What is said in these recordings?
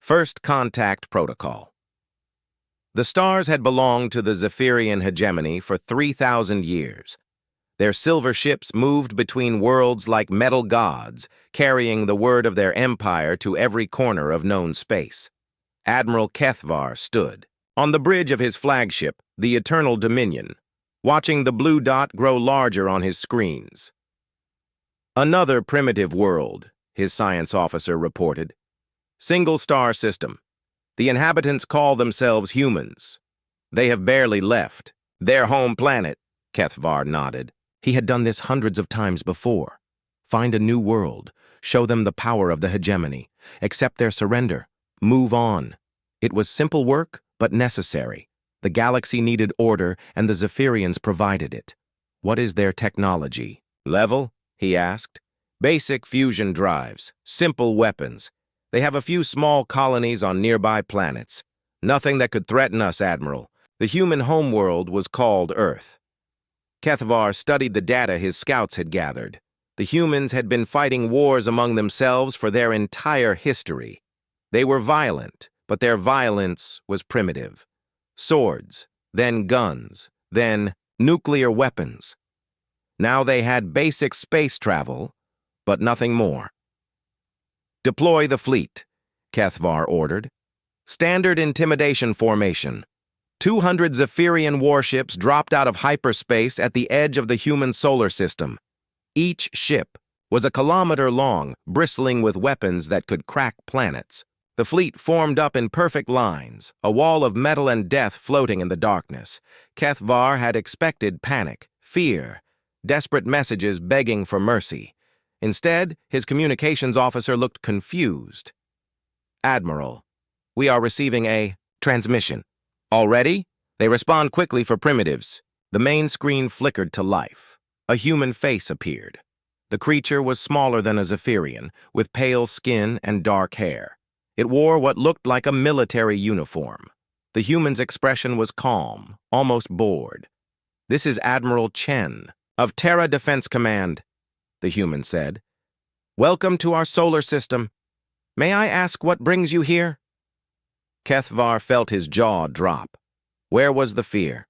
First Contact Protocol. The stars had belonged to the Zephyrian hegemony for 3,000 years. Their silver ships moved between worlds like metal gods, carrying the word of their empire to every corner of known space. Admiral Kethvar stood on the bridge of his flagship, the Eternal Dominion, watching the blue dot grow larger on his screens. Another primitive world, his science officer reported. Single star system. The inhabitants call themselves humans. They have barely left their home planet, Kethvar nodded. He had done this hundreds of times before. Find a new world, show them the power of the hegemony, accept their surrender, move on. It was simple work, but necessary. The galaxy needed order, and the Zephyrians provided it. What is their technology? Level? He asked. Basic fusion drives, simple weapons. They have a few small colonies on nearby planets. Nothing that could threaten us, Admiral. The human homeworld was called Earth. Kethvar studied the data his scouts had gathered. The humans had been fighting wars among themselves for their entire history. They were violent, but their violence was primitive. Swords, then guns, then nuclear weapons. Now they had basic space travel, but nothing more. Deploy the fleet, Kethvar ordered. Standard intimidation formation. 200 Zephyrian warships dropped out of hyperspace at the edge of the human solar system. Each ship was a kilometer long, bristling with weapons that could crack planets. The fleet formed up in perfect lines, a wall of metal and death floating in the darkness. Kethvar had expected panic, fear, desperate messages begging for mercy. Instead, his communications officer looked confused. Admiral, we are receiving a transmission. Already? They respond quickly for primitives. The main screen flickered to life. A human face appeared. The creature was smaller than a Zephyrian, with pale skin and dark hair. It wore what looked like a military uniform. The human's expression was calm, almost bored. "This is Admiral Chen, of Terra Defense Command," the human said. "Welcome to our solar system. May I ask what brings you here?" Kethvar felt his jaw drop. Where was the fear?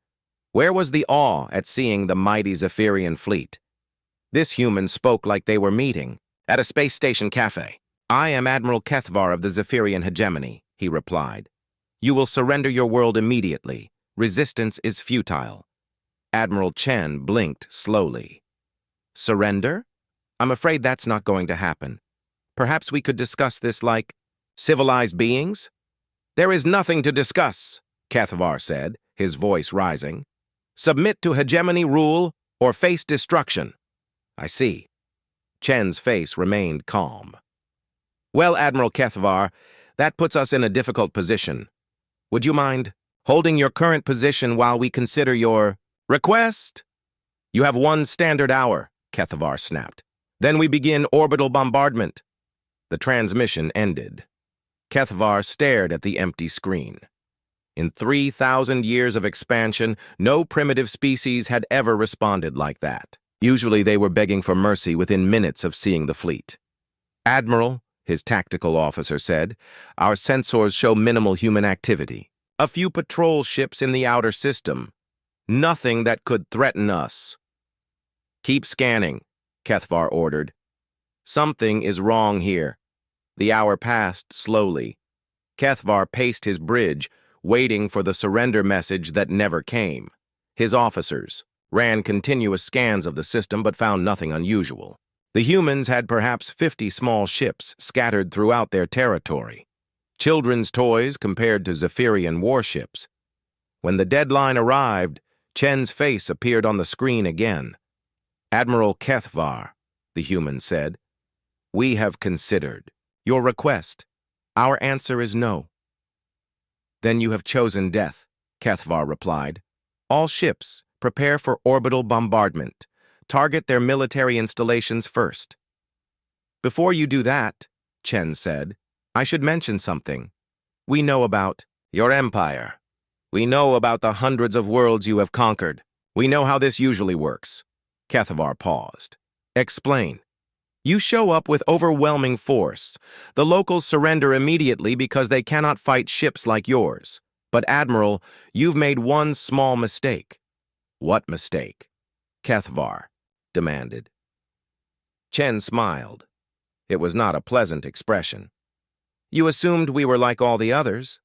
Where was the awe at seeing the mighty Zephyrian fleet? This human spoke like they were meeting at a space station cafe. "I am Admiral Kethvar of the Zephyrian hegemony," he replied. "You will surrender your world immediately. Resistance is futile." Admiral Chen blinked slowly. "Surrender? I'm afraid that's not going to happen. Perhaps we could discuss this like civilized beings?" "There is nothing to discuss," Kethvar said, his voice rising. "Submit to hegemony rule or face destruction." "I see." Chen's face remained calm. "Well, Admiral Kethvar, that puts us in a difficult position. Would you mind holding your current position while we consider your request?" "You have 1 standard hour," Kethvar snapped. "Then we begin orbital bombardment." The transmission ended. Kethvar stared at the empty screen. In 3,000 years of expansion, no primitive species had ever responded like that. Usually they were begging for mercy within minutes of seeing the fleet. "Admiral," his tactical officer said, "our sensors show minimal human activity. A few patrol ships in the outer system. Nothing that could threaten us." "Keep scanning," Kethvar ordered. "Something is wrong here." The hour passed slowly. Kethvar paced his bridge, waiting for the surrender message that never came. His officers ran continuous scans of the system but found nothing unusual. The humans had perhaps 50 small ships scattered throughout their territory. Children's toys compared to Zephyrian warships. When the deadline arrived, Chen's face appeared on the screen again. "Admiral Kethvar," the human said, "we have considered your request. Our answer is no." "Then you have chosen death," Kethvar replied. "All ships, prepare for orbital bombardment. Target their military installations first." "Before you do that," Chen said, "I should mention something. We know about your empire. We know about the hundreds of worlds you have conquered. We know how this usually works." Kethvar paused. "Explain." You show up with overwhelming force. The locals surrender immediately because they cannot fight ships like yours. But Admiral, you've made one small mistake. What mistake? Kethvar demanded. Chen smiled. It was not a pleasant expression. You assumed we were like all the others.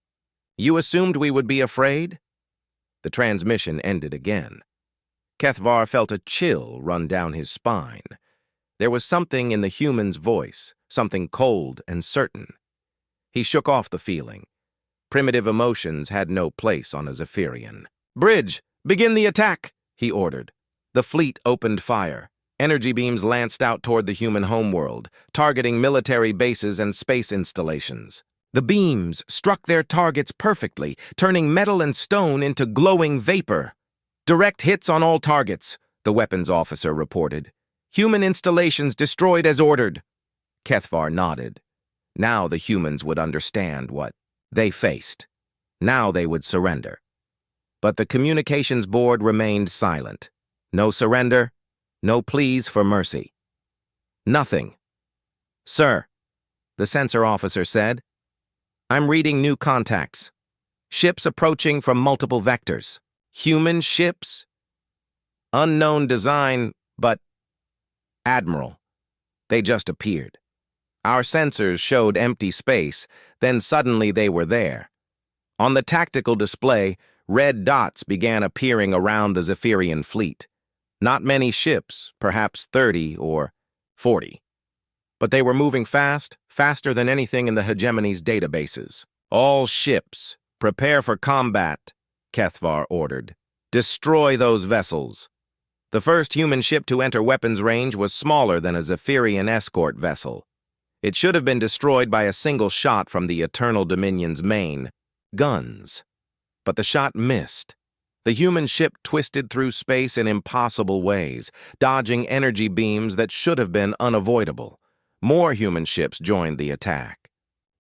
You assumed we would be afraid? The transmission ended again. Kethvar felt a chill run down his spine. There was something in the human's voice, something cold and certain. He shook off the feeling. Primitive emotions had no place on a Zephyrian. "Bridge, begin the attack," he ordered. The fleet opened fire. Energy beams lanced out toward the human homeworld, targeting military bases and space installations. The beams struck their targets perfectly, turning metal and stone into glowing vapor. "Direct hits on all targets," the weapons officer reported. "Human installations destroyed as ordered." Kethvar nodded. Now the humans would understand what they faced. Now they would surrender. But the communications board remained silent. No surrender, no pleas for mercy. Nothing. "Sir," the sensor officer said, "I'm reading new contacts. Ships approaching from multiple vectors. Human ships? Unknown design, but Admiral, they just appeared. Our sensors showed empty space, then suddenly they were there. On the tactical display, red dots began appearing around the Zephyrian fleet. Not many ships, perhaps 30 or 40. But they were moving fast, faster than anything in the hegemony's databases. "All ships, prepare for combat," Kethvar ordered. "Destroy those vessels." The first human ship to enter weapons range was smaller than a Zephyrian escort vessel. It should have been destroyed by a single shot from the Eternal Dominion's main guns. But the shot missed. The human ship twisted through space in impossible ways, dodging energy beams that should have been unavoidable. More human ships joined the attack.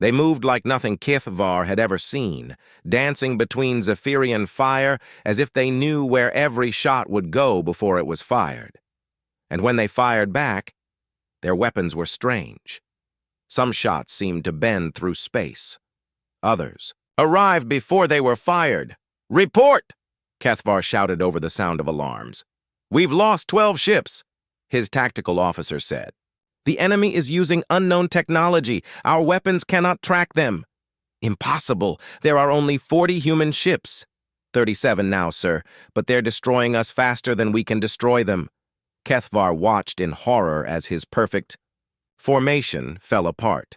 They moved like nothing Kethvar had ever seen, dancing between Zephyrian fire as if they knew where every shot would go before it was fired. And when they fired back, their weapons were strange. Some shots seemed to bend through space. Others arrived before they were fired. "Report!" Kethvar shouted over the sound of alarms. "We've lost 12 ships," his tactical officer said. "The enemy is using unknown technology. Our weapons cannot track them." "Impossible. There are only 40 human ships." 37 now, sir, but they're destroying us faster than we can destroy them." Kethvar watched in horror as his perfect formation fell apart.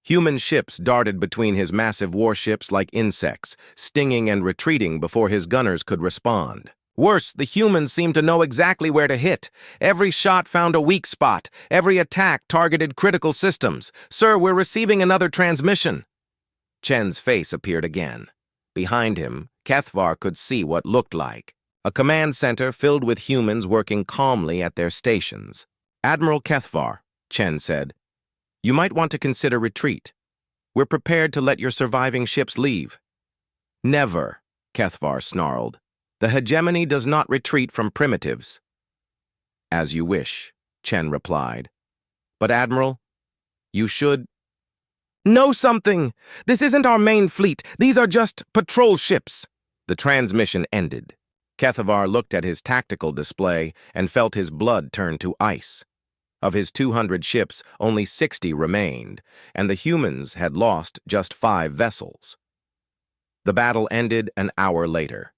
Human ships darted between his massive warships like insects, stinging and retreating before his gunners could respond. Worse, the humans seemed to know exactly where to hit. Every shot found a weak spot. Every attack targeted critical systems. "Sir, we're receiving another transmission." Chen's face appeared again. Behind him, Kethvar could see what looked like a command center filled with humans working calmly at their stations. "Admiral Kethvar," Chen said, "you might want to consider retreat. We're prepared to let your surviving ships leave." "Never," Kethvar snarled. "The hegemony does not retreat from primitives." "As you wish," Chen replied. "But Admiral, you should know something. This isn't our main fleet. These are just patrol ships." The transmission ended. Kethvar looked at his tactical display and felt his blood turn to ice. Of his 200 ships, only 60 remained, and the humans had lost just 5 vessels. The battle ended an hour later.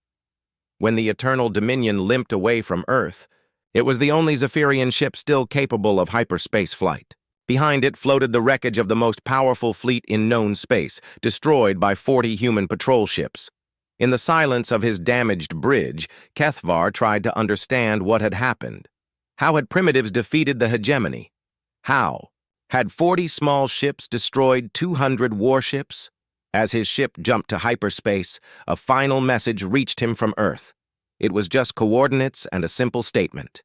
When the Eternal Dominion limped away from Earth, it was the only Zephyrian ship still capable of hyperspace flight. Behind it floated the wreckage of the most powerful fleet in known space, destroyed by 40 human patrol ships. In the silence of his damaged bridge, Kethvar tried to understand what had happened. How had primitives defeated the hegemony? How? Had 40 small ships destroyed 200 warships? As his ship jumped to hyperspace, a final message reached him from Earth. It was just coordinates and a simple statement.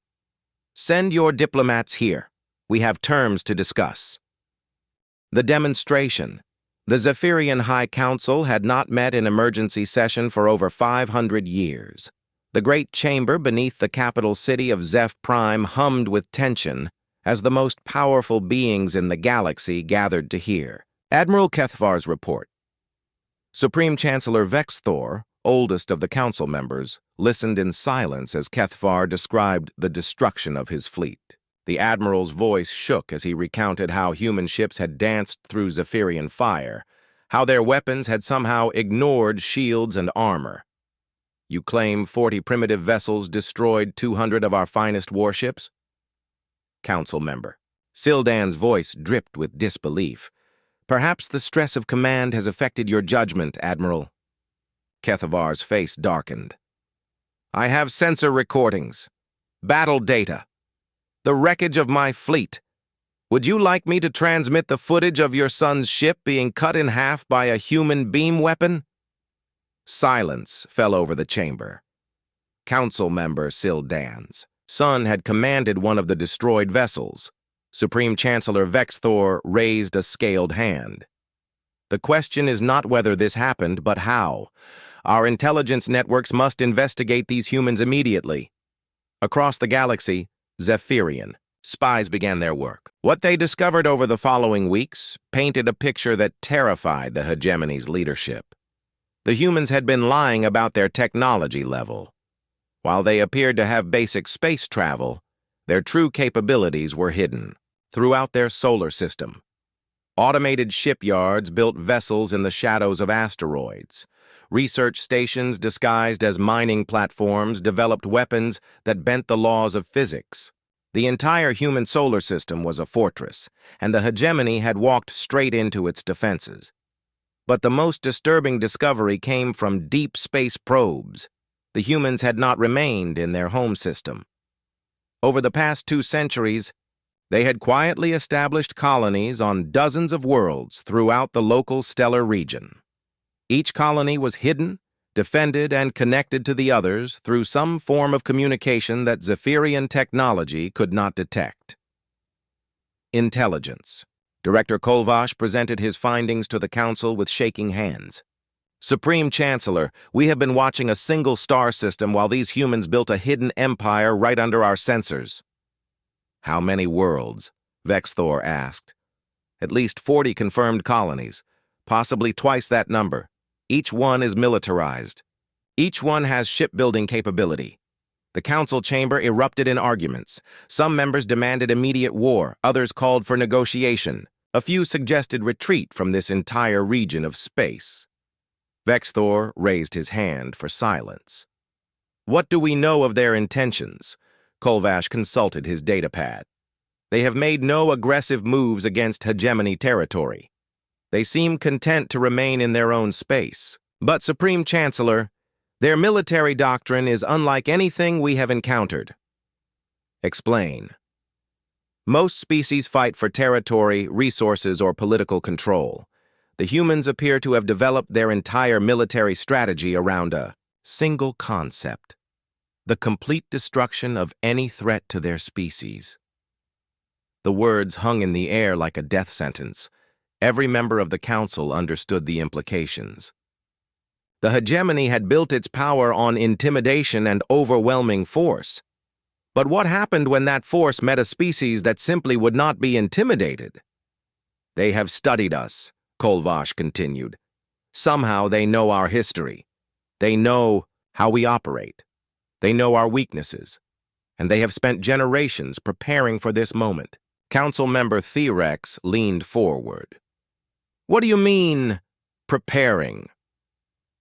"Send your diplomats here. We have terms to discuss." The demonstration. The Zephyrian High Council had not met in emergency session for over 500 years. The great chamber beneath the capital city of Zeph Prime hummed with tension as the most powerful beings in the galaxy gathered to hear Admiral Kethvar's report. Supreme Chancellor Vexthor, oldest of the council members, listened in silence as Kethvar described the destruction of his fleet. The admiral's voice shook as he recounted how human ships had danced through Zephyrian fire, how their weapons had somehow ignored shields and armor. You claim 40 primitive vessels destroyed 200 of our finest warships? Council member. Sildan's voice dripped with disbelief. Perhaps the stress of command has affected your judgment, Admiral. Kethavar's face darkened. I have sensor recordings, battle data, the wreckage of my fleet. Would you like me to transmit the footage of your son's ship being cut in half by a human beam weapon? Silence fell over the chamber. Council member Sildan's son had commanded one of the destroyed vessels. Supreme Chancellor Vexthor raised a scaled hand. The question is not whether this happened, but how. Our intelligence networks must investigate these humans immediately. Across the galaxy, Zephyrian spies began their work. What they discovered over the following weeks painted a picture that terrified the hegemony's leadership. The humans had been lying about their technology level. While they appeared to have basic space travel, their true capabilities were hidden. Throughout their solar system, automated shipyards built vessels in the shadows of asteroids. Research stations disguised as mining platforms developed weapons that bent the laws of physics. The entire human solar system was a fortress, and the hegemony had walked straight into its defenses. But the most disturbing discovery came from deep space probes. The humans had not remained in their home system. Over the past 2 centuries, they had quietly established colonies on dozens of worlds throughout the local stellar region. Each colony was hidden, defended, and connected to the others through some form of communication that Zephyrian technology could not detect. Intelligence. Director Kolvash presented his findings to the council with shaking hands. Supreme Chancellor, we have been watching a single star system while these humans built a hidden empire right under our sensors. How many worlds? Vexthor asked. At least 40 confirmed colonies, possibly twice that number. Each one is militarized. Each one has shipbuilding capability. The council chamber erupted in arguments. Some members demanded immediate war, others called for negotiation. A few suggested retreat from this entire region of space. Vexthor raised his hand for silence. What do we know of their intentions? Kolvash consulted his datapad. They have made no aggressive moves against hegemony territory. They seem content to remain in their own space. But, Supreme Chancellor, their military doctrine is unlike anything we have encountered. Explain. Most species fight for territory, resources, or political control. The humans appear to have developed their entire military strategy around a single concept: the complete destruction of any threat to their species. The words hung in the air like a death sentence. Every member of the council understood the implications. The hegemony had built its power on intimidation and overwhelming force. But what happened when that force met a species that simply would not be intimidated? They have studied us, Kolvash continued. Somehow they know our history. They know how we operate. They know our weaknesses. And they have spent generations preparing for this moment. Council member Therex leaned forward. What do you mean, preparing?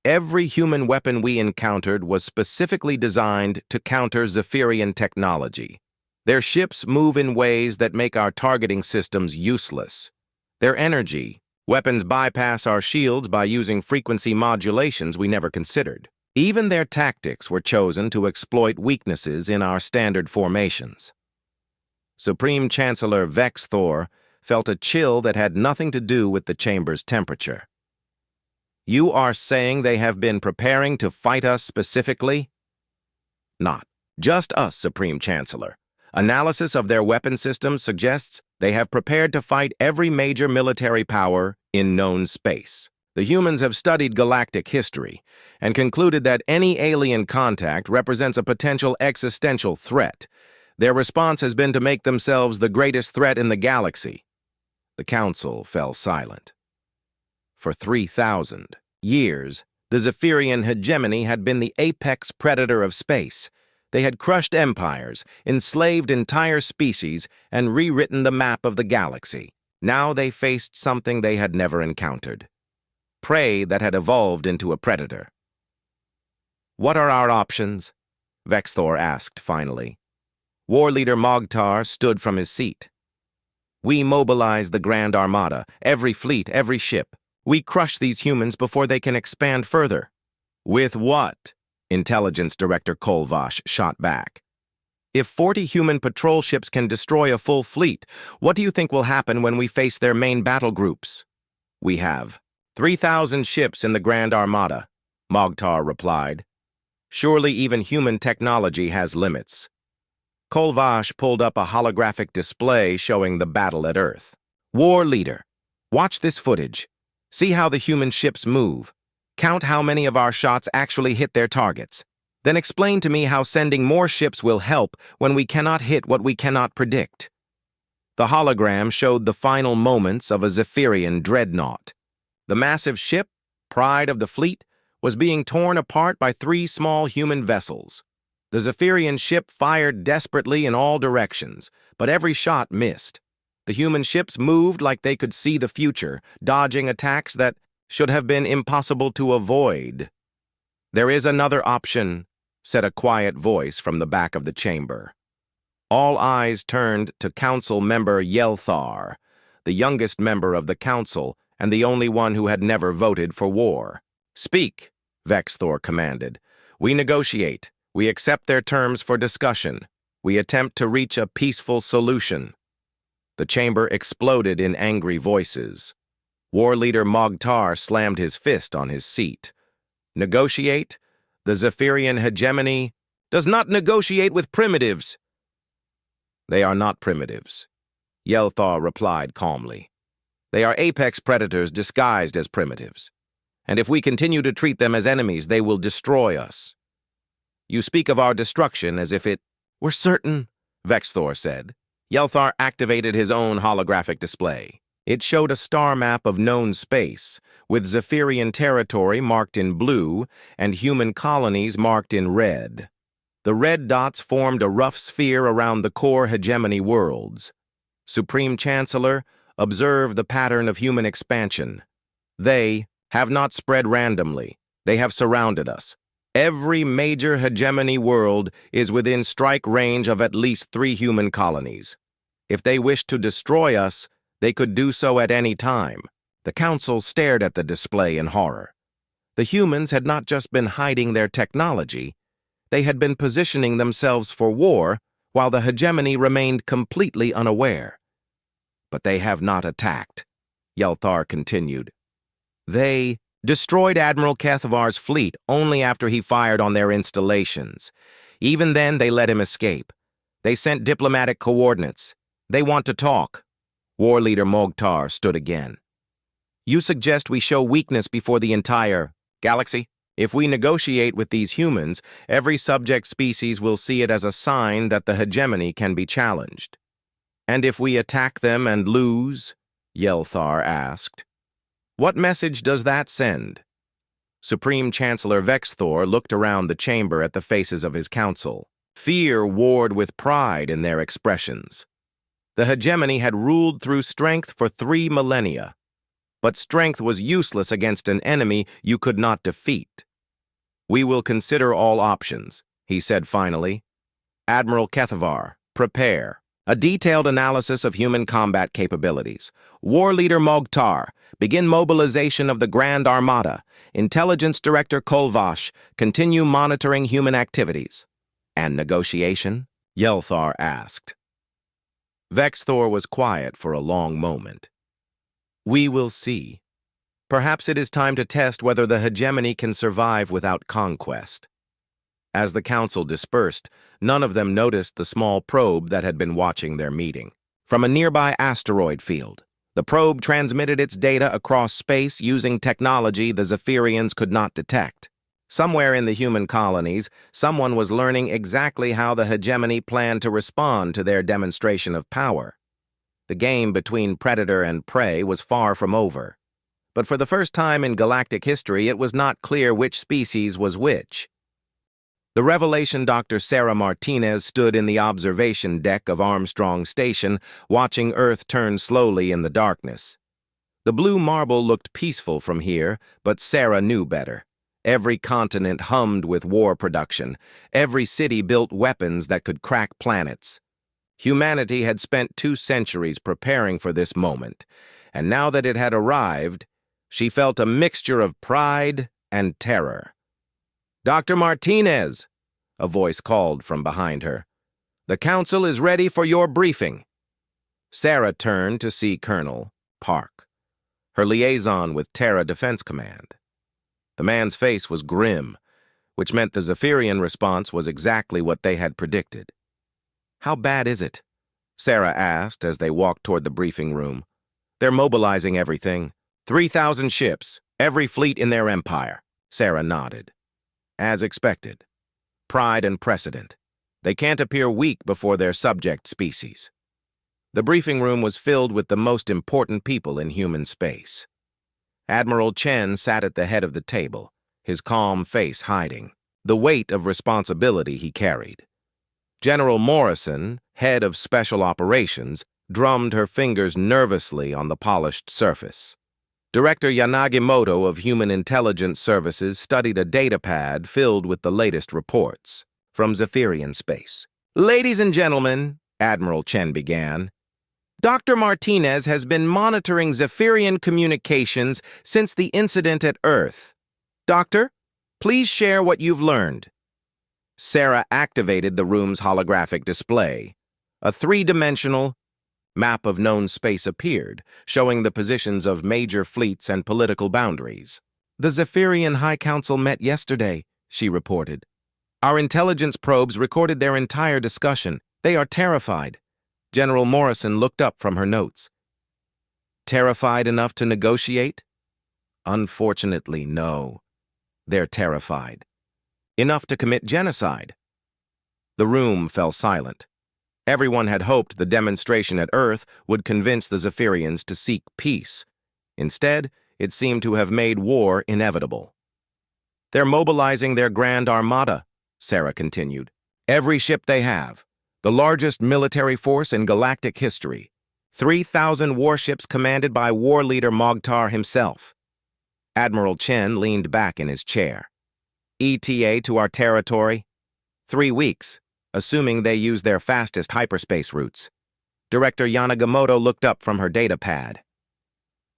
Every human weapon we encountered was specifically designed to counter Zephyrian technology. Their ships move in ways that make our targeting systems useless. Their energy, weapons bypass our shields by using frequency modulations we never considered. Even their tactics were chosen to exploit weaknesses in our standard formations. Supreme Chancellor Vexthor felt a chill that had nothing to do with the chamber's temperature. You are saying they have been preparing to fight us specifically? Not just us, Supreme Chancellor. Analysis of their weapon systems suggests they have prepared to fight every major military power in known space. The humans have studied galactic history and concluded that any alien contact represents a potential existential threat. Their response has been to make themselves the greatest threat in the galaxy. The council fell silent. For 3,000 years, the Zephyrian hegemony had been the apex predator of space. They had crushed empires, enslaved entire species, and rewritten the map of the galaxy. Now they faced something they had never encountered: prey that had evolved into a predator. "What are our options?" Vexthor asked finally. War leader Mogtar stood from his seat. "We mobilize the Grand Armada, every fleet, every ship. We crush these humans before they can expand further." "With what?" Intelligence Director Kolvash shot back. "If 40 human patrol ships can destroy a full fleet, what do you think will happen when we face their main battle groups?" "We have 3,000 ships in the Grand Armada," Mogtar replied. "Surely even human technology has limits." Kolvash pulled up a holographic display showing the battle at Earth. "War leader, watch this footage. See how the human ships move. Count how many of our shots actually hit their targets. Then explain to me how sending more ships will help when we cannot hit what we cannot predict." The hologram showed the final moments of a Zephyrian dreadnought. The massive ship, pride of the fleet, was being torn apart by 3 small human vessels. The Zephyrian ship fired desperately in all directions, but every shot missed. The human ships moved like they could see the future, dodging attacks that should have been impossible to avoid. "There is another option," said a quiet voice from the back of the chamber. All eyes turned to Council member Yelthar, the youngest member of the Council and the only one who had never voted for war. "Speak," Vexthor commanded. "We negotiate. We accept their terms for discussion. We attempt to reach a peaceful solution." The chamber exploded in angry voices. War leader Mogtar slammed his fist on his seat. "Negotiate? The Zephyrian hegemony does not negotiate with primitives." "They are not primitives," Yelthar replied calmly. "They are apex predators disguised as primitives. And if we continue to treat them as enemies, they will destroy us." "You speak of our destruction as if it were certain," Vexthor said. Yelthar activated his own holographic display. It showed a star map of known space, with Zephyrian territory marked in blue and human colonies marked in red. The red dots formed a rough sphere around the core hegemony worlds. "Supreme Chancellor, observe the pattern of human expansion. They have not spread randomly. They have surrounded us. Every major hegemony world is within strike range of at least 3 human colonies. If they wish to destroy us, they could do so at any time." The council stared at the display in horror. The humans had not just been hiding their technology, they had been positioning themselves for war while the hegemony remained completely unaware. "But they have not attacked," Yelthar continued. "They destroyed Admiral Kethavar's fleet only after he fired on their installations. Even then, they let him escape. They sent diplomatic coordinates. They want to talk." War leader Mogtar stood again. "You suggest we show weakness before the entire galaxy? If we negotiate with these humans, every subject species will see it as a sign that the hegemony can be challenged." "And if we attack them and lose?" Yelthar asked. "What message does that send?" Supreme Chancellor Vexthor looked around the chamber at the faces of his council. Fear warred with pride in their expressions. The hegemony had ruled through strength for 3 millennia, but strength was useless against an enemy you could not defeat. "We will consider all options," he said finally. "Admiral Kethavar, prepare. A detailed analysis of human combat capabilities. War leader Mogtar, begin mobilization of the Grand Armada. Intelligence Director Kolvash, continue monitoring human activities." "And negotiation?" Yelthar asked. Vexthor was quiet for a long moment. "We will see. Perhaps it is time to test whether the hegemony can survive without conquest." As the council dispersed, none of them noticed the small probe that had been watching their meeting. From a nearby asteroid field, the probe transmitted its data across space using technology the Zephyrians could not detect. Somewhere in the human colonies, someone was learning exactly how the hegemony planned to respond to their demonstration of power. The game between predator and prey was far from over. But for the first time in galactic history, it was not clear which species was which. The Revelation Dr. Sarah Martinez stood in the observation deck of Armstrong Station, watching Earth turn slowly in the darkness. The blue marble looked peaceful from here, but Sarah knew better. Every continent hummed with war production. Every city built weapons that could crack planets. Humanity had spent 2 centuries preparing for this moment, and now that it had arrived, she felt a mixture of pride and terror. "Dr. Martinez," a voice called from behind her. "The council is ready for your briefing." Sarah turned to see Colonel Park, her liaison with Terra Defense Command. The man's face was grim, which meant the Zephyrian response was exactly what they had predicted. "How bad is it?" Sarah asked as they walked toward the briefing room. "They're mobilizing everything. 3,000 ships, every fleet in their empire." Sarah nodded. "As expected. Pride and precedent. They can't appear weak before their subject species." The briefing room was filled with the most important people in human space. Admiral Chen sat at the head of the table, his calm face hiding the weight of responsibility he carried. General Morrison, head of Special Operations, drummed her fingers nervously on the polished surface. Director Yanagimoto of Human Intelligence Services studied a datapad filled with the latest reports from Zephyrian space. "Ladies and gentlemen," Admiral Chen began, "Dr. Martinez has been monitoring Zephyrian communications since the incident at Earth. Doctor, please share what you've learned." Sarah activated the room's holographic display. A 3-dimensional map of known space appeared, showing the positions of major fleets and political boundaries. "The Zephyrian High Council met yesterday," she reported. "Our intelligence probes recorded their entire discussion. They are terrified." General Morrison looked up from her notes. "Terrified enough to negotiate?" "Unfortunately, no. They're terrified. Enough to commit genocide." The room fell silent. Everyone had hoped the demonstration at Earth would convince the Zephyrians to seek peace. Instead, it seemed to have made war inevitable. "They're mobilizing their Grand Armada," Sarah continued. "Every ship they have. The largest military force in galactic history. 3,000 warships commanded by war leader Moghtar himself." Admiral Chen leaned back in his chair. "ETA to our territory? 3 weeks, assuming they use their fastest hyperspace routes." Director Yanagimoto looked up from her datapad.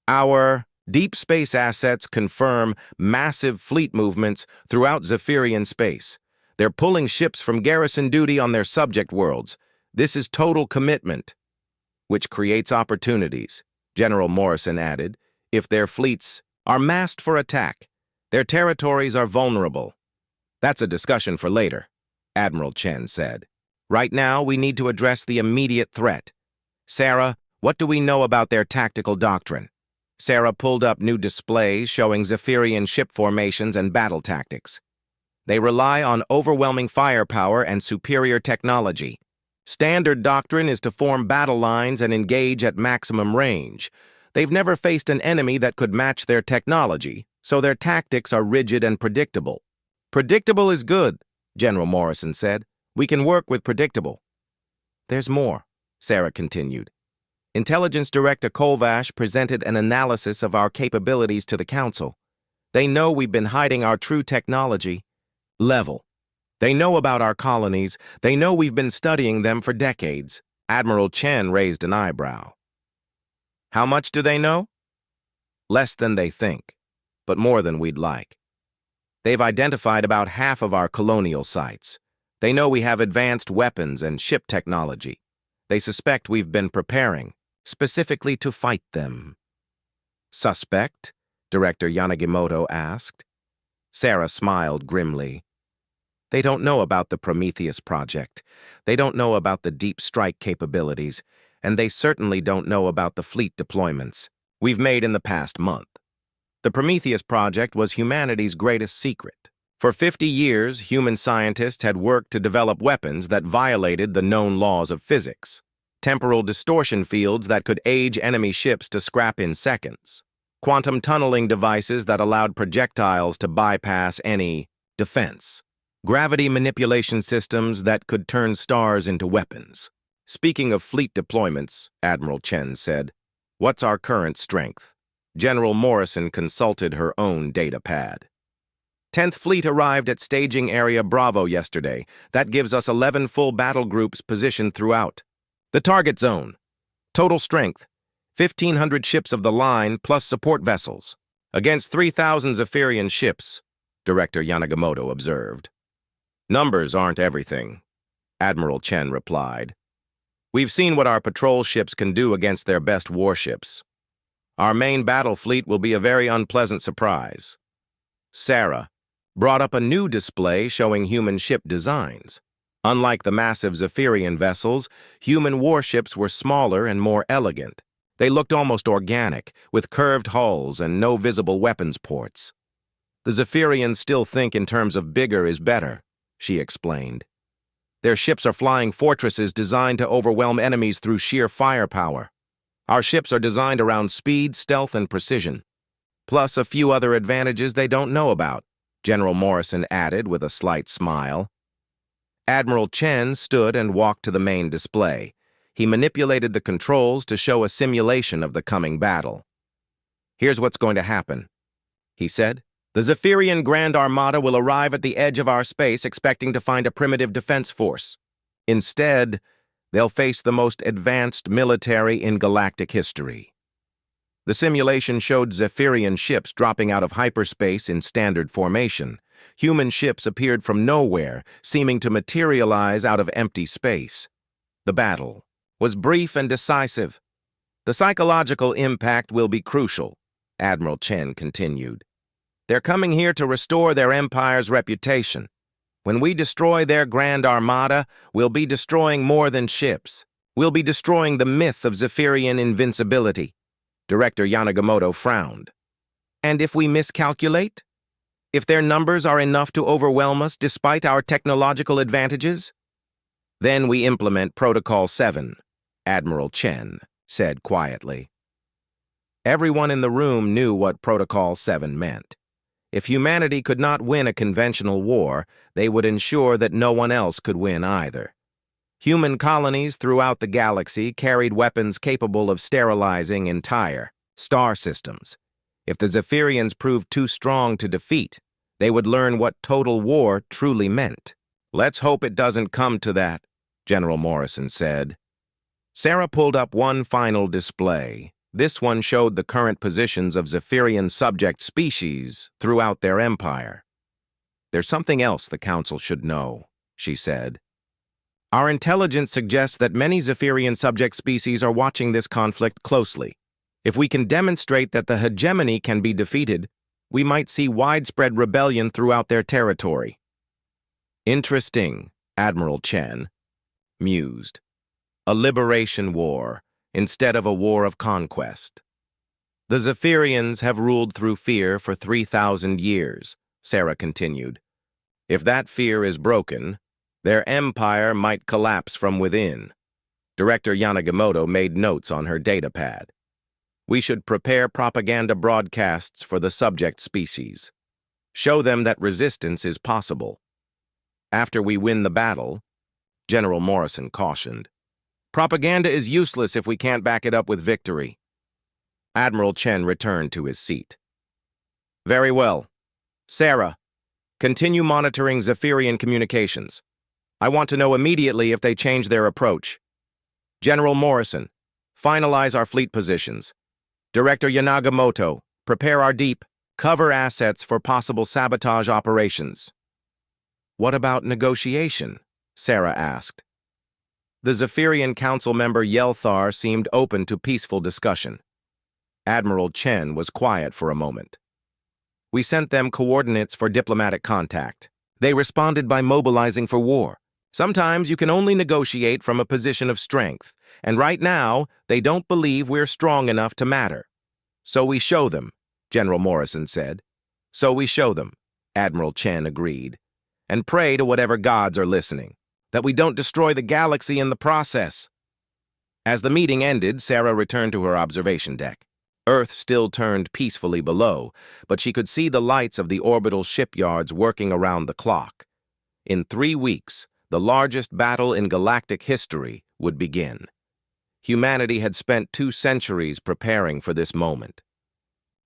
"Our deep space assets confirm massive fleet movements throughout Zephyrian space. They're pulling ships from garrison duty on their subject worlds. This is total commitment." "Which creates opportunities," General Morrison added, "if their fleets are massed for attack. Their territories are vulnerable." "That's a discussion for later," Admiral Chen said. "Right now, we need to address the immediate threat. Sarah, what do we know about their tactical doctrine?" Sarah pulled up new displays showing Zephyrian ship formations and battle tactics. "They rely on overwhelming firepower and superior technology. Standard doctrine is to form battle lines and engage at maximum range. They've never faced an enemy that could match their technology, so their tactics are rigid and predictable." "Predictable is good," General Morrison said. "We can work with predictable." "There's more," Sarah continued. "Intelligence Director Kolvash presented an analysis of our capabilities to the Council. They know we've been hiding our true technology level. They know about our colonies. They know we've been studying them for decades." Admiral Chen raised an eyebrow. "How much do they know?" "Less than they think, but more than we'd like. They've identified about half of our colonial sites. They know we have advanced weapons and ship technology. They suspect we've been preparing, specifically to fight them." "Suspect?" Director Yanagimoto asked. Sarah smiled grimly. "They don't know about the Prometheus project. They don't know about the deep strike capabilities, and they certainly don't know about the fleet deployments we've made in the past month. The Prometheus project was humanity's greatest secret. For 50 years, human scientists had worked to develop weapons that violated the known laws of physics. Temporal distortion fields that could age enemy ships to scrap in seconds. Quantum tunneling devices that allowed projectiles to bypass any defense. Gravity manipulation systems that could turn stars into weapons. Speaking of fleet deployments, Admiral Chen said, "What's our current strength?" General Morrison consulted her own data pad. 10th Fleet arrived at Staging Area Bravo yesterday. That gives us 11 full battle groups positioned throughout. The target zone. Total strength, 1,500 ships of the line plus support vessels. Against 3,000 Zephyrian ships, Director Yanagamoto observed. Numbers aren't everything, Admiral Chen replied. We've seen what our patrol ships can do against their best warships. Our main battle fleet will be a very unpleasant surprise. Sarah brought up a new display showing human ship designs. Unlike the massive Zephyrian vessels, human warships were smaller and more elegant. They looked almost organic, with curved hulls and no visible weapons ports. The Zephyrians still think in terms of bigger is better, she explained. Their ships are flying fortresses designed to overwhelm enemies through sheer firepower. Our ships are designed around speed, stealth, and precision. Plus a few other advantages they don't know about, General Morrison added with a slight smile. Admiral Chen stood and walked to the main display. He manipulated the controls to show a simulation of the coming battle. Here's what's going to happen, he said. The Zephyrian Grand Armada will arrive at the edge of our space expecting to find a primitive defense force. Instead, they'll face the most advanced military in galactic history. The simulation showed Zephyrian ships dropping out of hyperspace in standard formation. Human ships appeared from nowhere, seeming to materialize out of empty space. The battle was brief and decisive. The psychological impact will be crucial, Admiral Chen continued. They're coming here to restore their empire's reputation. When we destroy their Grand Armada, we'll be destroying more than ships. We'll be destroying the myth of Zephyrian invincibility. Director Yanagamoto frowned. And if we miscalculate? If their numbers are enough to overwhelm us despite our technological advantages? Then we implement Protocol 7, Admiral Chen said quietly. Everyone in the room knew what Protocol 7 meant. If humanity could not win a conventional war, they would ensure that no one else could win either. Human colonies throughout the galaxy carried weapons capable of sterilizing entire star systems. If the Zephyrians proved too strong to defeat, they would learn what total war truly meant. Let's hope it doesn't come to that, General Morrison said. Sarah pulled up one final display. This one showed the current positions of Zephyrian subject species throughout their empire. There's something else the Council should know, she said. Our intelligence suggests that many Zephyrian subject species are watching this conflict closely. If we can demonstrate that the hegemony can be defeated, we might see widespread rebellion throughout their territory. Interesting, Admiral Chen mused. A liberation war instead of a war of conquest. The Zephyrians have ruled through fear for 3,000 years, Sarah continued. If that fear is broken, their empire might collapse from within. Director Yanagamoto made notes on her datapad. We should prepare propaganda broadcasts for the subject species. Show them that resistance is possible. After we win the battle, General Morrison cautioned, propaganda is useless if we can't back it up with victory. Admiral Chen returned to his seat. Very well. Sarah, continue monitoring Zephyrian communications. I want to know immediately if they change their approach. General Morrison, finalize our fleet positions. Director Yanagamoto, prepare our deep, cover assets for possible sabotage operations. What about negotiation? Sarah asked. The Zephyrian Council member Yelthar seemed open to peaceful discussion. Admiral Chen was quiet for a moment. We sent them coordinates for diplomatic contact. They responded by mobilizing for war. Sometimes you can only negotiate from a position of strength, and right now, they don't believe we're strong enough to matter. So we show them, General Morrison said. So we show them. Admiral Chen agreed. "And pray to whatever gods are listening, that we don't destroy the galaxy in the process." As the meeting ended, Sarah returned to her observation deck. Earth still turned peacefully below, but she could see the lights of the orbital shipyards working around the clock. In 3 weeks, the largest battle in galactic history would begin. Humanity had spent 2 centuries preparing for this moment.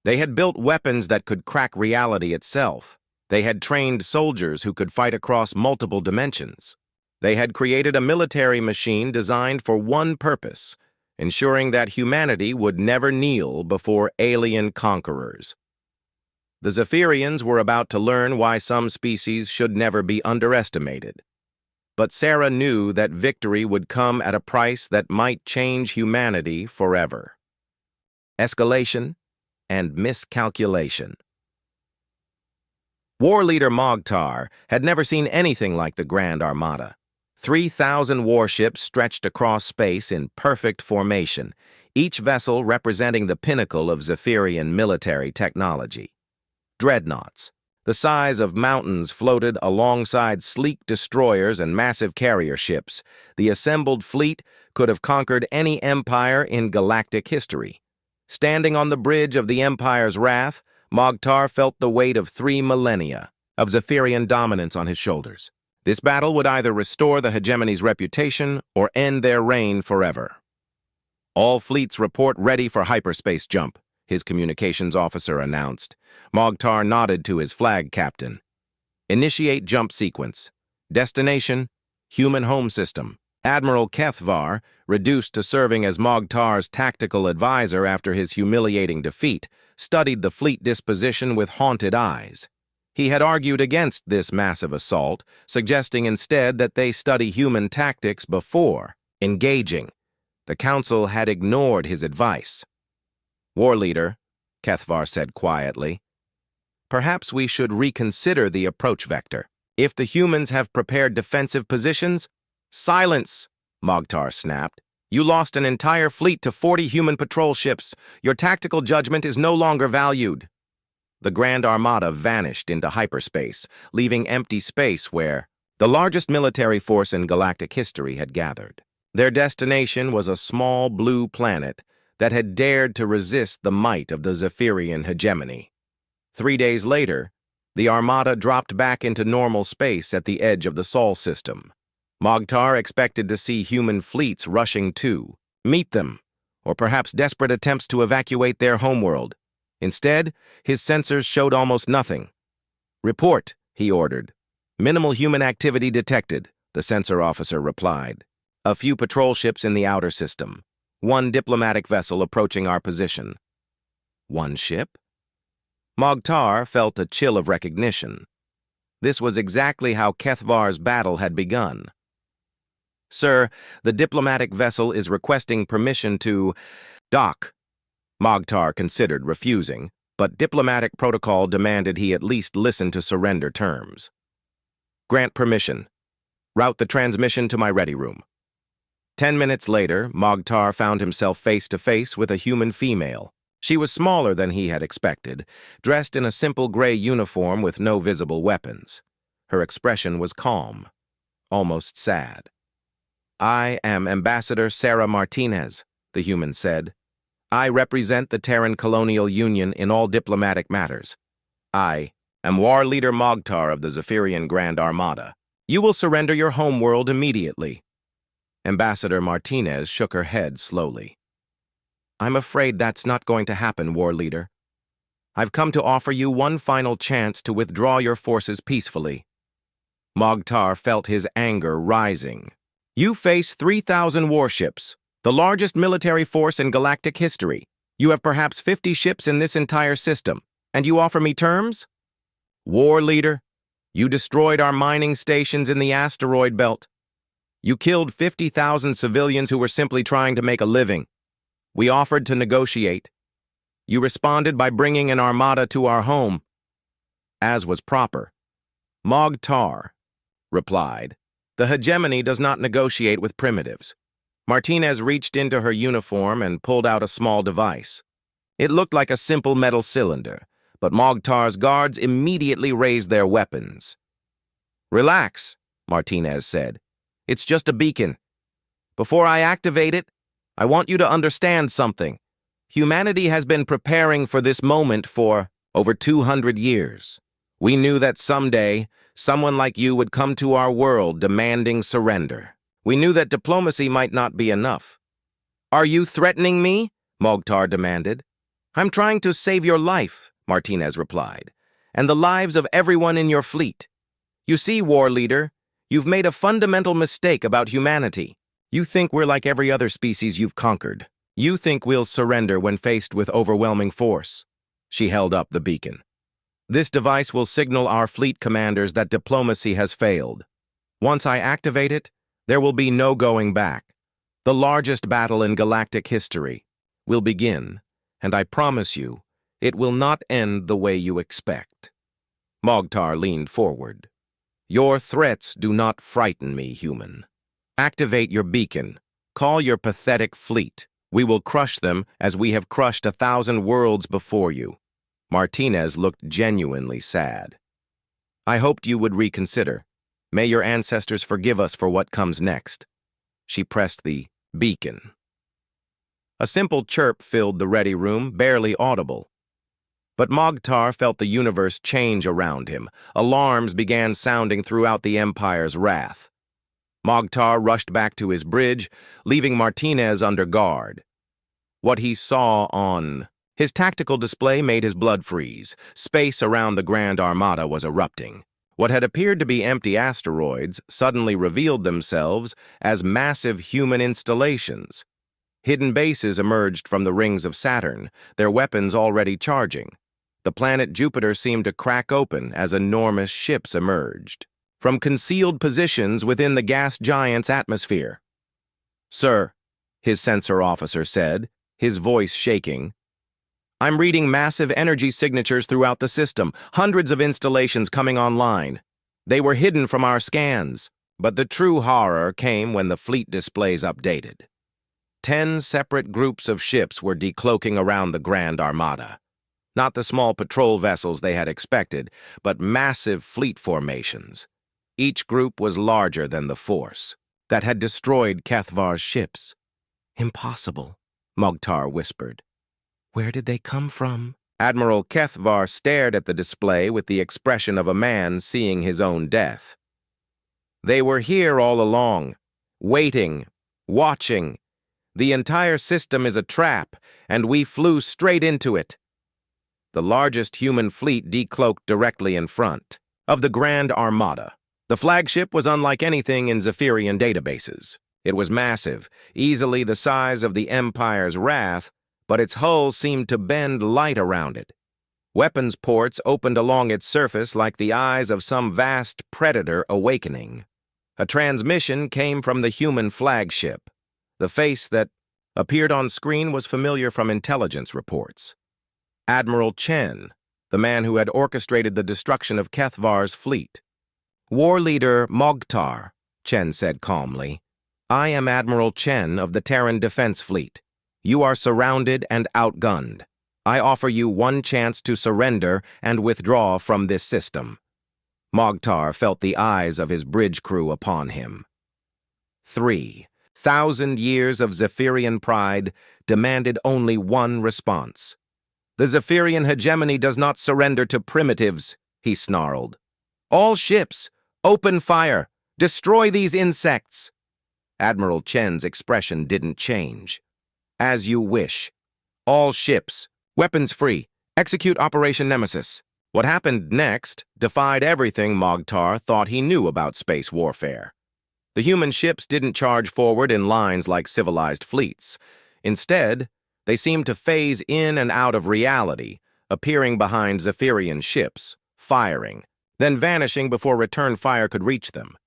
They had built weapons that could crack reality itself. They had trained soldiers who could fight across multiple dimensions. They had created a military machine designed for one purpose, ensuring that humanity would never kneel before alien conquerors. The Zephyrians were about to learn why some species should never be underestimated. But Sarah knew that victory would come at a price that might change humanity forever. Escalation and miscalculation. War leader Mogtar had never seen anything like the Grand Armada. 3,000 warships stretched across space in perfect formation, each vessel representing the pinnacle of Zephyrian military technology. Dreadnoughts, the size of mountains, floated alongside sleek destroyers and massive carrier ships. The assembled fleet could have conquered any empire in galactic history. Standing on the bridge of the Empire's wrath, Mogtar felt the weight of 3 millennia of Zephyrian dominance on his shoulders. This battle would either restore the hegemony's reputation or end their reign forever. "All fleets report ready for hyperspace jump," his communications officer announced. Mogtar nodded to his flag captain. "Initiate jump sequence. Destination, human home system." Admiral Kethvar, reduced to serving as Mogtar's tactical advisor after his humiliating defeat, studied the fleet disposition with haunted eyes. He had argued against this massive assault, suggesting instead that they study human tactics before engaging. The council had ignored his advice. "War leader," Kethvar said quietly, "perhaps we should reconsider the approach vector. If the humans have prepared defensive positions—" "Silence!" Mogtar snapped. "You lost an entire fleet to 40 human patrol ships. Your tactical judgment is no longer valued." The Grand Armada vanished into hyperspace, leaving empty space where the largest military force in galactic history had gathered. Their destination was a small blue planet that had dared to resist the might of the Zephyrian hegemony. 3 days later, the Armada dropped back into normal space at the edge of the Sol system. Mogtar expected to see human fleets rushing to meet them, or perhaps desperate attempts to evacuate their homeworld. Instead, his sensors showed almost nothing. "Report," he ordered. "Minimal human activity detected," the sensor officer replied. "A few patrol ships in the outer system. 1 diplomatic vessel approaching our position." 1 ship? Mogtar felt a chill of recognition. This was exactly how Kethvar's battle had begun. "Sir, the diplomatic vessel is requesting permission to dock." Mogtar considered refusing, but diplomatic protocol demanded he at least listen to surrender terms. "Grant permission. Route the transmission to my ready room." 10 minutes later, Mogtar found himself face-to-face with a human female. She was smaller than he had expected, dressed in a simple gray uniform with no visible weapons. Her expression was calm, almost sad. "I am Ambassador Sarah Martinez," the human said. "I represent the Terran Colonial Union in all diplomatic matters. I am War Leader Mogtar of the Zephyrian Grand Armada. You will surrender your homeworld immediately." Ambassador Martinez shook her head slowly. "I'm afraid that's not going to happen, War Leader. I've come to offer you one final chance to withdraw your forces peacefully." Mogtar felt his anger rising. "You face 3,000 warships, the largest military force in galactic history. You have perhaps 50 ships in this entire system, and you offer me terms? War leader, you destroyed our mining stations in the asteroid belt. You killed 50,000 civilians who were simply trying to make a living. We offered to negotiate. You responded by bringing an armada to our home, as was proper." Mogtar replied, "The hegemony does not negotiate with primitives." Martinez reached into her uniform and pulled out a small device. It looked like a simple metal cylinder, but Mogtar's guards immediately raised their weapons. "Relax," Martinez said. "It's just a beacon. Before I activate it, I want you to understand something. Humanity has been preparing for this moment for over 200 years. We knew that someday, someone like you would come to our world demanding surrender. We knew that diplomacy might not be enough." "Are you threatening me?" Mogtar demanded. "I'm trying to save your life," Martinez replied, "and the lives of everyone in your fleet. You see, war leader, you've made a fundamental mistake about humanity. You think we're like every other species you've conquered. You think we'll surrender when faced with overwhelming force." She held up the beacon. "This device will signal our fleet commanders that diplomacy has failed. Once I activate it, there will be no going back. The largest battle in galactic history will begin, and I promise you, it will not end the way you expect." Mogtar leaned forward. "Your threats do not frighten me, human. Activate your beacon. Call your pathetic fleet. We will crush them as we have crushed 1,000 worlds before you." Martinez looked genuinely sad. "I hoped you would reconsider. May your ancestors forgive us for what comes next." She pressed the beacon. A simple chirp filled the ready room, barely audible. But Mogtar felt the universe change around him. Alarms began sounding throughout the Empire's wrath. Mogtar rushed back to his bridge, leaving Martinez under guard. What he saw on his tactical display made his blood freeze. Space around the Grand Armada was erupting. What had appeared to be empty asteroids suddenly revealed themselves as massive human installations. Hidden bases emerged from the rings of Saturn, their weapons already charging. The planet Jupiter seemed to crack open as enormous ships emerged from concealed positions within the gas giant's atmosphere. "Sir," his sensor officer said, his voice shaking, "I'm reading massive energy signatures throughout the system, hundreds of installations coming online. They were hidden from our scans, but the true horror came when the fleet displays updated. 10 separate groups of ships were decloaking around the Grand Armada. Not the small patrol vessels they had expected, but massive fleet formations. Each group was larger than the force that had destroyed Kethvar's ships." "Impossible," Mogtar whispered. "Where did they come from?" Admiral Kethvar stared at the display with the expression of a man seeing his own death. "They were here all along, waiting, watching. The entire system is a trap, and we flew straight into it." The largest human fleet decloaked directly in front of the Grand Armada. The flagship was unlike anything in Zephyrian databases. It was massive, easily the size of the Empire's wrath, but its hull seemed to bend light around it. Weapons ports opened along its surface like the eyes of some vast predator awakening. A transmission came from the human flagship. The face that appeared on screen was familiar from intelligence reports. Admiral Chen, the man who had orchestrated the destruction of Kethvar's fleet. "War leader Mogtar," Chen said calmly. "I am Admiral Chen of the Terran Defense Fleet. You are surrounded and outgunned. I offer you one chance to surrender and withdraw from this system." Mogtar felt the eyes of his bridge crew upon him. 3,000 years of Zephyrian pride demanded only one response. "The Zephyrian hegemony does not surrender to primitives," he snarled. "All ships, open fire! Destroy these insects!" Admiral Chen's expression didn't change. "As you wish. All ships, weapons free, execute Operation Nemesis." What happened next defied everything Mogtar thought he knew about space warfare. The human ships didn't charge forward in lines like civilized fleets. Instead, they seemed to phase in and out of reality, appearing behind Zephyrian ships, firing, then vanishing before return fire could reach them.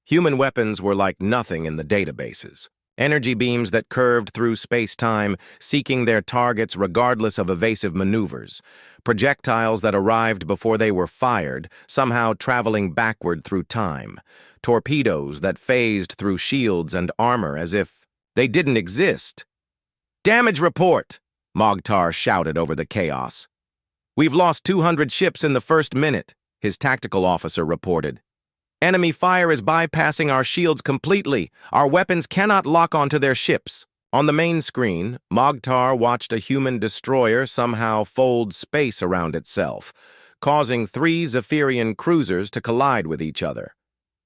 Human weapons were like nothing in the databases. Energy beams that curved through space-time, seeking their targets regardless of evasive maneuvers. Projectiles that arrived before they were fired, somehow traveling backward through time. Torpedoes that phased through shields and armor as if they didn't exist. "Damage report!" Mogtar shouted over the chaos. "We've lost 200 ships in the first minute," his tactical officer reported. "Enemy fire is bypassing our shields completely. Our weapons cannot lock onto their ships." On the main screen, Mogtar watched a human destroyer somehow fold space around itself, causing 3 Zephyrian cruisers to collide with each other.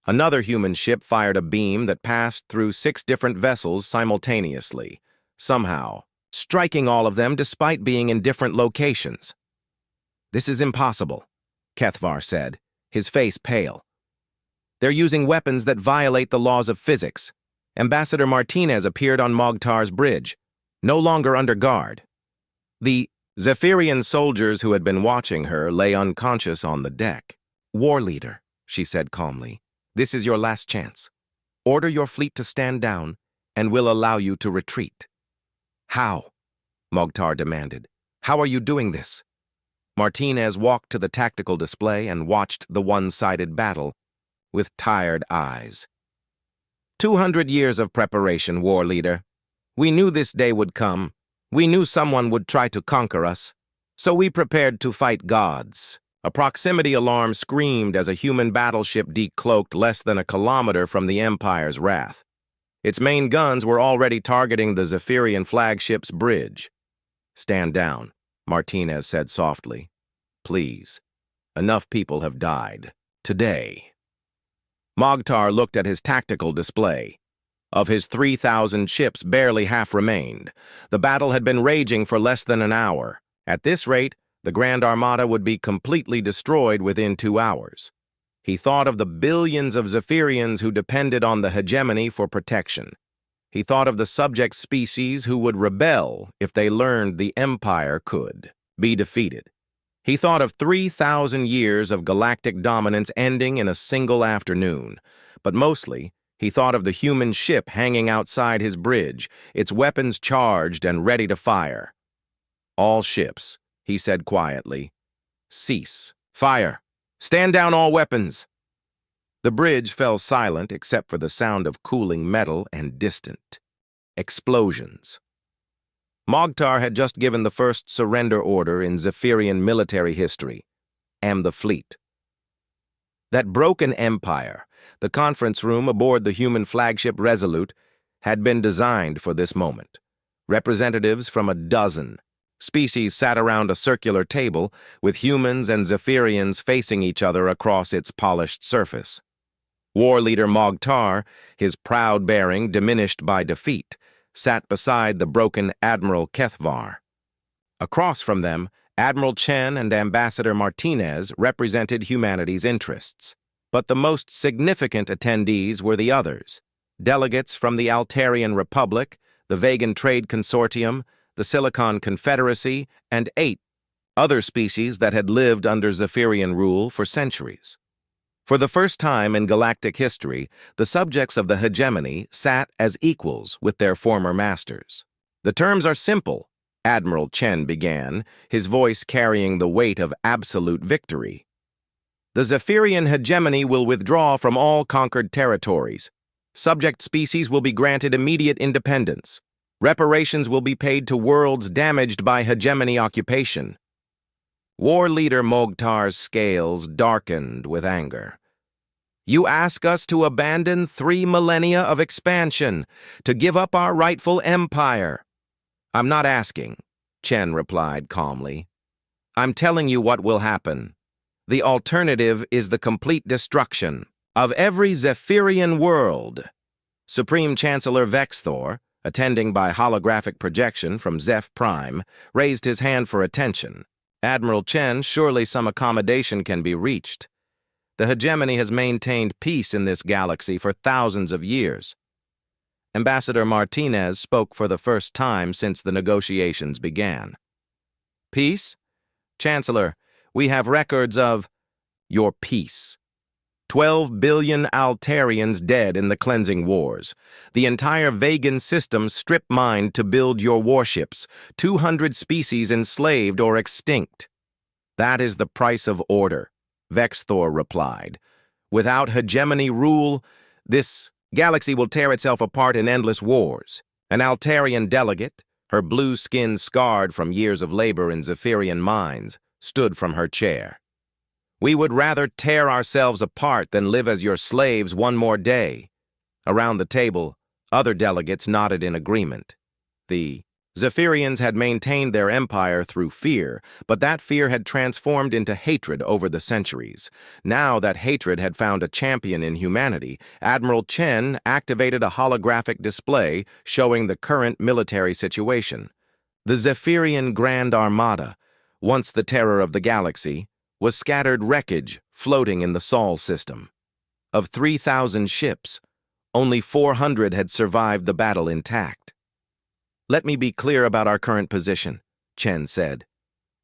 Another human ship fired a beam that passed through 6 different vessels simultaneously, somehow, striking all of them despite being in different locations. "This is impossible," Kethvar said, his face pale. "They're using weapons that violate the laws of physics." Ambassador Martinez appeared on Mogtar's bridge, no longer under guard. The Zephyrian soldiers who had been watching her lay unconscious on the deck. "War leader," she said calmly, "this is your last chance. Order your fleet to stand down, and we'll allow you to retreat." "How?" Mogtar demanded. "How are you doing this?" Martinez walked to the tactical display and watched the one-sided battle with tired eyes. 200 years of preparation, war leader. We knew this day would come. We knew someone would try to conquer us. So we prepared to fight gods." A proximity alarm screamed as a human battleship decloaked less than a kilometer from the Empire's wrath. Its main guns were already targeting the Zephyrian flagship's bridge. "Stand down," Martinez said softly. "Please. Enough people have died. Today." Mogtar looked at his tactical display. Of his 3,000 ships, barely half remained. The battle had been raging for less than an hour. At this rate, the Grand Armada would be completely destroyed within 2 hours. He thought of the billions of Zephyrians who depended on the hegemony for protection. He thought of the subject species who would rebel if they learned the Empire could be defeated. He thought of 3,000 years of galactic dominance ending in a single afternoon. But mostly, he thought of the human ship hanging outside his bridge, its weapons charged and ready to fire. "All ships," he said quietly. "Cease. Fire. Stand down all weapons." The bridge fell silent except for the sound of cooling metal and distant explosions. Mogtar had just given the first surrender order in Zephyrian military history, and the fleet. That broken empire, the conference room aboard the human flagship Resolute, had been designed for this moment. Representatives from a dozen species sat around a circular table, with humans and Zephyrians facing each other across its polished surface. War leader Mogtar, his proud bearing diminished by defeat, sat beside the broken Admiral Kethvar. Across from them, Admiral Chen and Ambassador Martinez represented humanity's interests. But the most significant attendees were the others, delegates from the Altarian Republic, the Vegan Trade Consortium, the Silicon Confederacy, and 8 other species that had lived under Zephyrian rule for centuries. For the first time in galactic history, the subjects of the hegemony sat as equals with their former masters. "The terms are simple," Admiral Chen began, his voice carrying the weight of absolute victory. "The Zephyrian hegemony will withdraw from all conquered territories. Subject species will be granted immediate independence. Reparations will be paid to worlds damaged by hegemony occupation." War leader Mogtar's scales darkened with anger. "You ask us to abandon 3 millennia of expansion, to give up our rightful empire." "I'm not asking," Chen replied calmly. "I'm telling you what will happen. The alternative is the complete destruction of every Zephyrian world." Supreme Chancellor Vexthor, attending by holographic projection from Zeph Prime, raised his hand for attention. "Admiral Chen, surely some accommodation can be reached. The hegemony has maintained peace in this galaxy for thousands of years." Ambassador Martinez spoke for the first time since the negotiations began. "Peace? Chancellor, we have records of your peace. 12 billion Altarians dead in the cleansing wars. The entire Vegan system strip-mined to build your warships. 200 species enslaved or extinct. That is the price of order," Vexthor replied. "Without hegemony rule, this galaxy will tear itself apart in endless wars." An Altarian delegate, her blue skin scarred from years of labor in Zephyrian mines, stood from her chair. "We would rather tear ourselves apart than live as your slaves one more day." Around the table, other delegates nodded in agreement. The Zephyrians had maintained their empire through fear, but that fear had transformed into hatred over the centuries. Now that hatred had found a champion in humanity, Admiral Chen activated a holographic display showing the current military situation. The Zephyrian Grand Armada, once the terror of the galaxy, was scattered wreckage floating in the Sol system. Of 3,000 ships, only 400 had survived the battle intact. "Let me be clear about our current position," Chen said.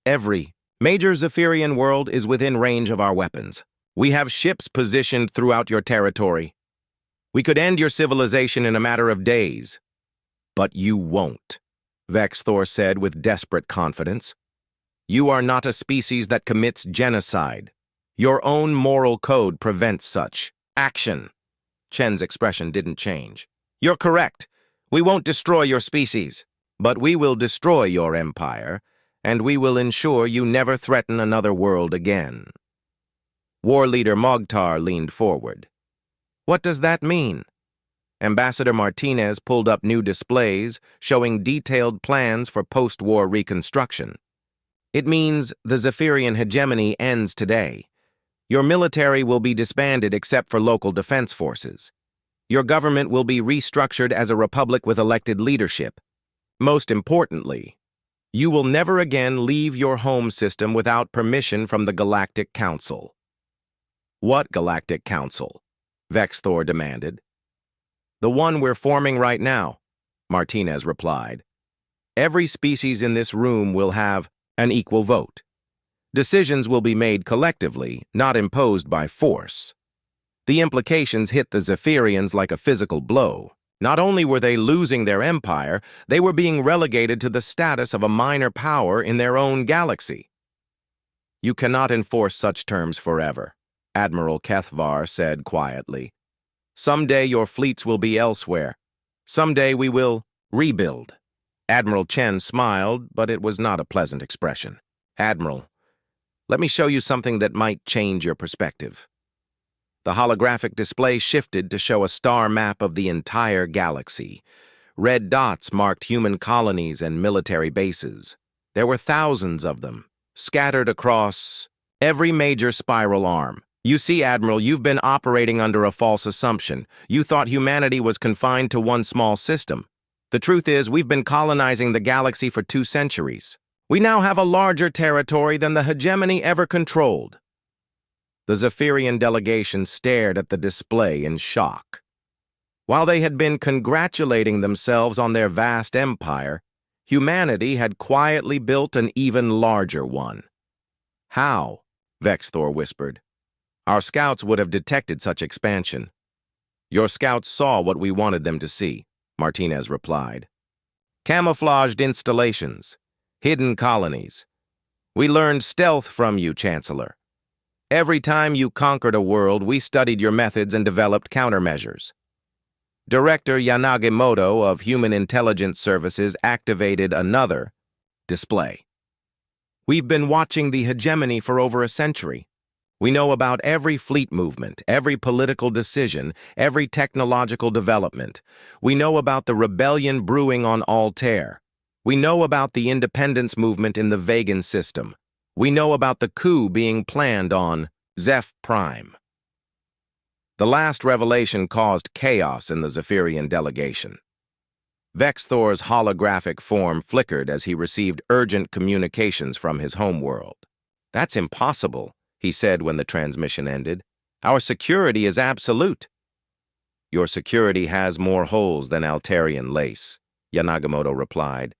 "Every major Zephyrian world is within range of our weapons. We have ships positioned throughout your territory. We could end your civilization in a matter of days. But you won't," Vexthor said with desperate confidence. "You are not a species that commits genocide. Your own moral code prevents such action." Chen's expression didn't change. "You're correct. We won't destroy your species, but we will destroy your empire, and we will ensure you never threaten another world again." War Leader Mogtar leaned forward. "What does that mean?" Ambassador Martinez pulled up new displays showing detailed plans for post-war reconstruction. "It means the Zephyrian hegemony ends today. Your military will be disbanded except for local defense forces. Your government will be restructured as a republic with elected leadership. Most importantly, you will never again leave your home system without permission from the Galactic Council." "What Galactic Council?" Vexthor demanded. "The one we're forming right now," Martinez replied. "Every species in this room will have an equal vote. Decisions will be made collectively, not imposed by force." The implications hit the Zephyrians like a physical blow. Not only were they losing their empire, they were being relegated to the status of a minor power in their own galaxy. "You cannot enforce such terms forever," Admiral Kethvar said quietly. "Someday your fleets will be elsewhere. Someday we will rebuild." Admiral Chen smiled, but it was not a pleasant expression. "Admiral, let me show you something that might change your perspective." The holographic display shifted to show a star map of the entire galaxy. Red dots marked human colonies and military bases. There were thousands of them, scattered across every major spiral arm. "You see, Admiral, you've been operating under a false assumption. You thought humanity was confined to one small system. The truth is, we've been colonizing the galaxy for 2 centuries. We now have a larger territory than the hegemony ever controlled." The Zephyrian delegation stared at the display in shock. While they had been congratulating themselves on their vast empire, humanity had quietly built an even larger one. "How?" Vexthor whispered. "Our scouts would have detected such expansion." "Your scouts saw what we wanted them to see," Martinez replied. "Camouflaged installations, hidden colonies. We learned stealth from you, Chancellor. Every time you conquered a world, we studied your methods and developed countermeasures." Director Yanagimoto of Human Intelligence Services activated another display. "We've been watching the hegemony for over a century. We know about every fleet movement, every political decision, every technological development. We know about the rebellion brewing on Altair. We know about the independence movement in the Vegan system. We know about the coup being planned on Zeph Prime." The last revelation caused chaos in the Zephyrian delegation. Vexthor's holographic form flickered as he received urgent communications from his homeworld. "That's impossible," he said when the transmission ended. "Our security is absolute." "Your security has more holes than Altarian lace," Yanagimoto replied.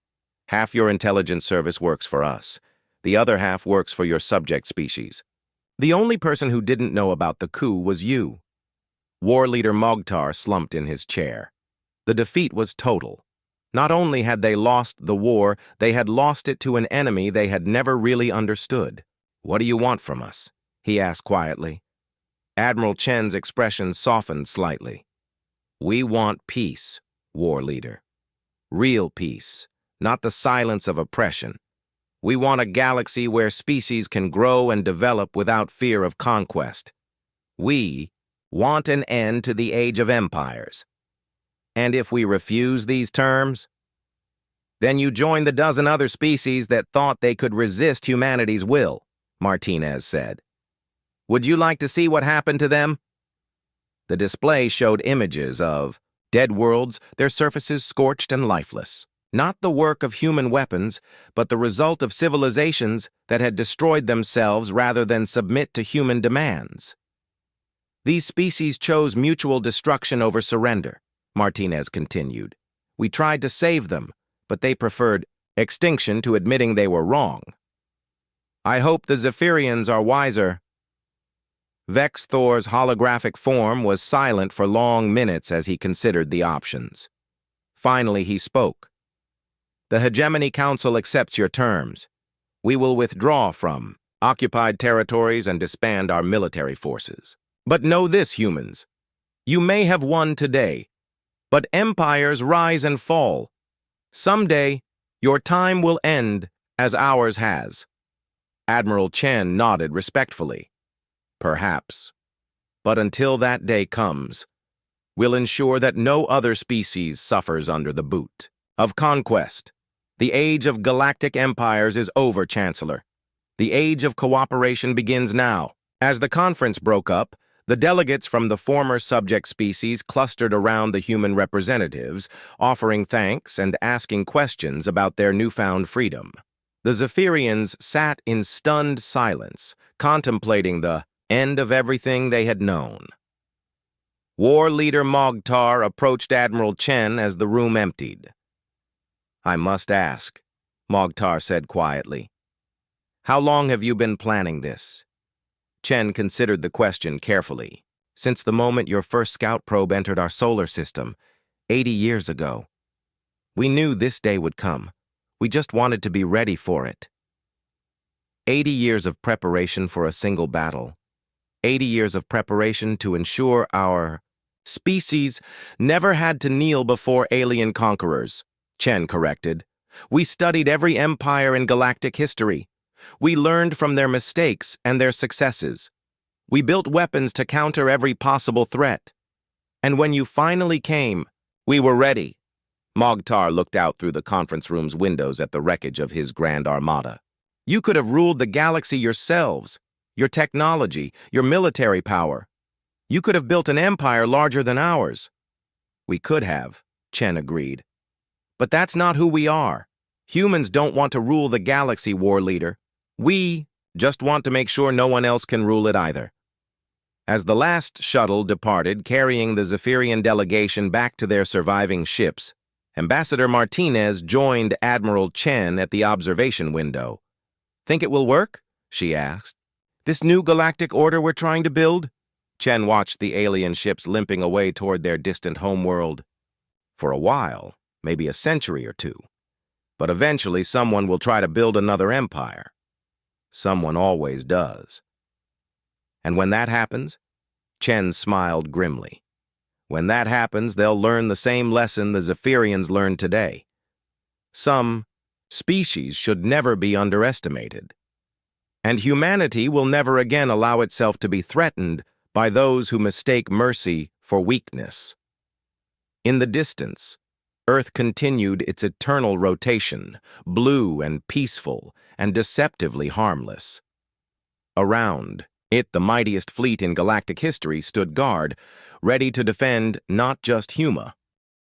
"Half your intelligence service works for us. The other half works for your subject species. The only person who didn't know about the coup was you." War Leader Mogtar slumped in his chair. The defeat was total. Not only had they lost the war, they had lost it to an enemy they had never really understood. "What do you want from us?" he asked quietly. Admiral Chen's expression softened slightly. "We want peace, War Leader. Real peace, not the silence of oppression. We want a galaxy where species can grow and develop without fear of conquest. We want an end to the age of empires. And if we refuse these terms, then you join the dozen other species that thought they could resist humanity's will, Martinez said. Would you like to see what happened to them? The display showed images of dead worlds, their surfaces scorched and lifeless. Not the work of human weapons, but the result of civilizations that had destroyed themselves rather than submit to human demands. These species chose mutual destruction over surrender, Martinez continued. We tried to save them, but they preferred extinction to admitting they were wrong. I hope the Zephyrians are wiser. Vex Thor's holographic form was silent for long minutes as he considered the options. Finally, he spoke. The Hegemony Council accepts your terms. We will withdraw from occupied territories and disband our military forces. But know this, humans. You may have won today, but empires rise and fall. Someday, your time will end as ours has. Admiral Chen nodded respectfully. Perhaps. But until that day comes, we'll ensure that no other species suffers under the boot of conquest. The age of galactic empires is over, Chancellor. The age of cooperation begins now. As the conference broke up, the delegates from the former subject species clustered around the human representatives, offering thanks and asking questions about their newfound freedom. The Zephyrians sat in stunned silence, contemplating the end of everything they had known. War leader Mogtar approached Admiral Chen as the room emptied. I must ask, Mogtar said quietly. How long have you been planning this? Chen considered the question carefully. Since the moment your first scout probe entered our solar system, 80 years ago. We knew this day would come. We just wanted to be ready for it. 80 years of preparation for a single battle. 80 years of preparation to ensure our species never had to kneel before alien conquerors, Chen corrected. We studied every empire in galactic history. We learned from their mistakes and their successes. We built weapons to counter every possible threat. And when you finally came, we were ready. Mogtar looked out through the conference room's windows at the wreckage of his Grand Armada. You could have ruled the galaxy yourselves, your technology, your military power. You could have built an empire larger than ours. We could have, Chen agreed. But that's not who we are. Humans don't want to rule the galaxy, war leader. We just want to make sure no one else can rule it either. As the last shuttle departed, carrying the Zephyrian delegation back to their surviving ships, Ambassador Martinez joined Admiral Chen at the observation window. Think it will work? She asked. This new galactic order we're trying to build? Chen watched the alien ships limping away toward their distant homeworld. For a while, maybe a century or two. But eventually someone will try to build another empire. Someone always does. And when that happens, Chen smiled grimly. When that happens, they'll learn the same lesson the Zephyrians learned today. Some species should never be underestimated. And humanity will never again allow itself to be threatened by those who mistake mercy for weakness. In the distance, Earth continued its eternal rotation, blue and peaceful and deceptively harmless. Around it, the mightiest fleet in galactic history stood guard, ready to defend not just Huma,